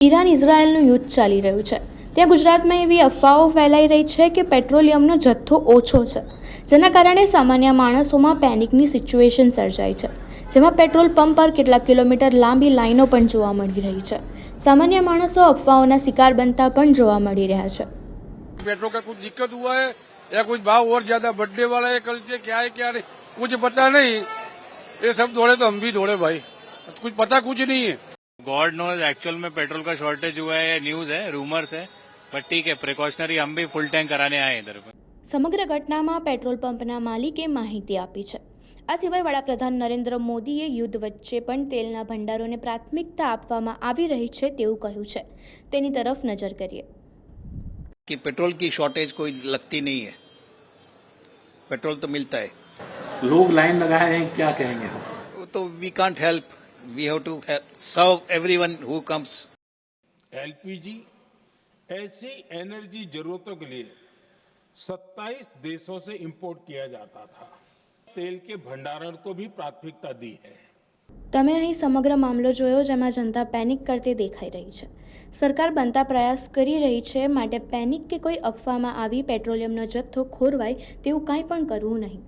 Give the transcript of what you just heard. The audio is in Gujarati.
ઈરાન ઇઝરાયલનું યુદ્ધ ચાલી રહ્યું છે ત્યાં ગુજરાતમાં એવી અફવાઓ ફેલાઈ રહી છે કે પેટ્રોલિયમનો જથ્થો ઓછો છે, જેના કારણે સામાન્ય માણસોમાં પેનિકની સિચ્યુએશન સર્જાઈ છે, જેમાં પેટ્રોલ પંપ પર કેટલાક કિલોમીટર લાંબી લાઈનો પણ જોવા મળી રહી છે। સામાન્ય માણસો અફવાઓના શિકાર બનતા પણ જોવા મળી રહ્યા છે। पेट्रोल का कुछ दिक्कत हुआ है या कुछ भाव और ज्यादा बढ़ने वाला है, कल से क्या है क्या नहीं कुछ पता नहीं। ये सब दौड़े तो हम भी दौड़े भाई, कुछ पता कुछ नहीं है। गॉड नोज एक्चुअल में पेट्रोल का शॉर्टेज हुआ है, न्यूज है, रूमर्स है, बट ठीक है, प्रिकॉशनरी हम भी फुल टैंक कराने आए इधर पे। સમગ્ર ઘટનામાં પેટ્રોલ પંપના માલિકે માહિતી આપી છે। આ સિવાય વડાપ્રધાન નરેન્દ્ર મોદીએ યુદ્ધ વચ્ચે પણ તેલના ભંડારોને પ્રાથમિકતા આપવામાં આવી રહી છે તેવું કહ્યું છે। તેની તરફ નજર કરીએ कि पेट्रोल की शॉर्टेज कोई लगती नहीं है, पेट्रोल तो मिलता है। लोग लाइन लगाए हैं, क्या कहेंगे हम? वो तो we can't help, we have to serve everyone who comes. LPG ऐसी एनर्जी जरूरतों के लिए 27 देशों से इंपोर्ट किया जाता था। तेल के भंडारण को भी प्राथमिकता दी है। તમે અહીં સમગ્ર મામલો જોયો જેમાં જનતા પેનિક કરતી દેખાઈ રહી છે। સરકાર બનતા પ્રયાસ કરી રહી છે, માટે પેનિક કે કોઈ અફવામાં આવી પેટ્રોલિયમનો જથ્થો ખોરવાય તેવું કાંઈ પણ કરવું નહીં।